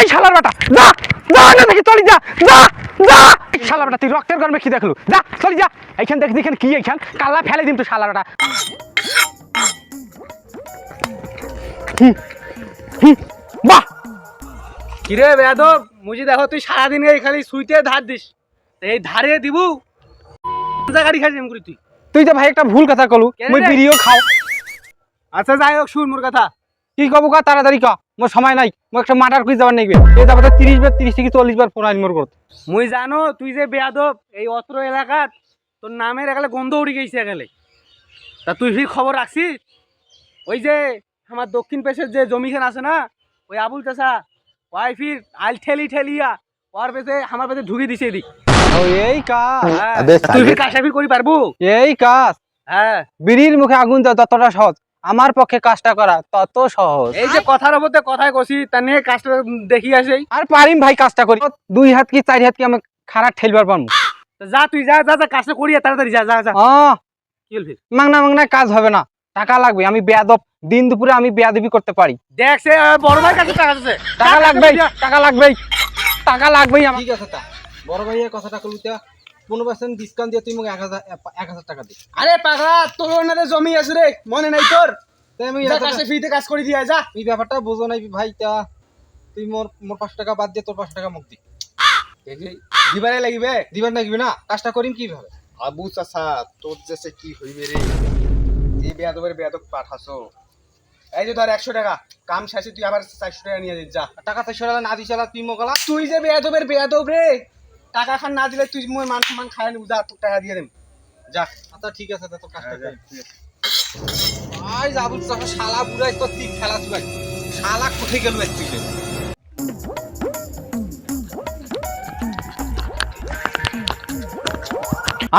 এই শালার বেটা যা যা না দেখি চলি যা যা যা শালার বেটা তুই রক্তের গরমে কি দেখলু যা চলি যা এইখান দেখ দেখেন কি এইখান কাল্লা ফেলে দিম তো শালার বেটা বাহ কিরে বেয়াদব মুজি দেখো তুই সারাদিন এই খালি সুইতে ধার দিস এই ধারে দিবু গাড়ি খাইছিস করি তুই তুই তো ভাই একটা ভুল কথা কলু কেন মুই রে? বিড়িও খাও আচ্ছা যাই হোক শুন মোর কথা কি কব কা তাড়াতাড়ি কা মোর সময় নাই মোর একটা মার্ডার কুইজ যাবার নাইবে এই যাবো 30 বার 30 থেকে 40 বার ফোন আইন মোর করতে মুই জানো তুই যে বেয়াদব এই অত্র এলাকাত তোর নামের একালে গন্ধ উড়ি গেছে একালে তা তুই ফির খবর রাখছিস ওই যে আমার দক্ষিণ পেশের যে জমিখান আছে না ওই আবুল চাষা ওই ফির আইল ঠেলিয়া ওর পেছে আমার পেছে ঢুকি দিছে এদিক ও এই কাজ হ্যাঁ, তুই ফির কাশাফি করি পারবো এই কাজ হ্যাঁ বিড়ির মুখে আগুন দেওয়া ততটা সহজ আমার পক্ষে কাজটা করা তত সহজ এই যে কথার মধ্যে কথায় কষি তা নিয়ে কাজটা দেখি আসেই আর পারিম ভাই কাজটা করি 2 হাত কি 4 হাত কি আমি খারাপ ঠেলবার পারমু যা তুই যা যা যা কাজটা করিয়া তাড়াতাড়ি যা যা যা কি হল ফির মাংনা কাজ হবে না টাকা লাগবে আমি বেয়াদব দিন দুপুরে আমি বেয়াদবি করতে পারি দেখ সে বড় ভাই কাছে টাকা আছে টাকা লাগবেই টাকা লাগবেই আমার ঠিক আছে তা বড় ভাইয়ের কথাটা কলুতে 15% ডিসকাউন্ট দিয়ে তুই মোক 1000 টাকা দে আরে পাগলা তোর ওনারে জমি আছে রে মনে নাই তোর আমি যা কাছে ফ্রিতে কাজ করে দিয়া যা এই ব্যাপারটা বুঝো নাই ভাই তা তুই মোর 500 টাকা বাদ দিয়ে তোর 500 টাকা মোক দি দিবারে লাগিবে দিবার লাগবে না কাজটা করিম কিভাবে আবু চাচা তোর যেসে কি হইবে রে এই বেয়াদব পাঠাছো এই যে ধর 100 টাকা কাম শেষে তুই আবার 400 টাকা নিয়ে যা টাকা 400 টাকা না দিছালা তুই মোকালা তুই যে বেয়াদব রে টাকা খান না দিলে তুই মই মান সম্মান খায় নি যা তোর টাকা দিয়ে দেম যা আচ্ছা ঠিক আছে তোর কাজটা করি আই যাবু চাকা শালা বুড়াই তো ঠিক খেলা তুই শালা কোথায় গেল তুই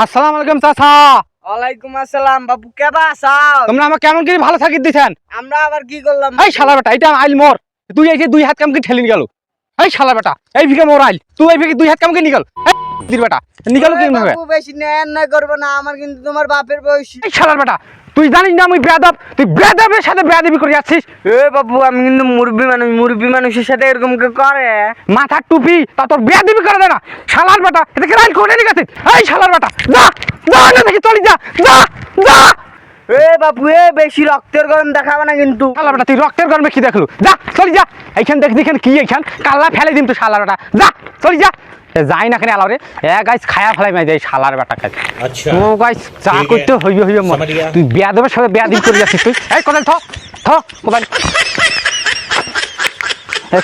আসসালামু আলাইকুম চাচা ওয়ালাইকুম আসসালাম বাবু কেবা আসাও তোমরা আমাকে কেমন করে ভালো থাকি দিছেন আমরা আবার কি করলাম এই শালা বেটা এটা আইল মোর তুই এই যে 2 হাত কামকে ঠেলিন গেল এই শালা বেটা এই ভিকে মোর আইল তুই এই ভিকে 2 হাত কামকে নিগল দির বেটা নিগল কি হবে বাবু বেশি নেন করব না আমার কিন্তু তোমার বাপের বয়স এই শালা বেটা তুই জানিস না আমি বেয়াদব তুই বেয়াদবের সাথে বেয়াদবি করে যাচ্ছিস এ বাবু আমি কিন্তু মুরব্বি মানুষের সাথে এরকম কে করে মাথার টুপি তা তোর বেয়াদবি করে দে না শালার বেটা এটাকে রাইল করে নিয়ে গেছিস এই শালার বেটা যা যা না দেখি চলি যা যা যা এ বাবু এ বেশি রক্তের গরম দেখাবে না কিন্তু শালা বেটা তুই রক্তের গরমে কি দেখলু যা চলি যা এইখান দেখ দেখেন কি এইখান কাল্লা ফেলে দিম তো শালার বেটা যা চলি যা যাই না কেন আলারে গাইস খায়া ফেলাই মাই যাই শালার বেটা খাই আচ্ছা ও গাইস যা করতে হইবে মর তুই বেয়াদবের সাথে বেয়াদবি করে যাচ্ছিস তুই এই কোদাল থ কোদাল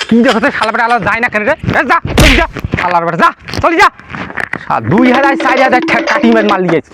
কি দেখতে শালা বেটা আলাদা যাই না কেন রে যা চলি যা শালার বেটা যা চলি যা 2000 4000 কাটি মার লিয়েছে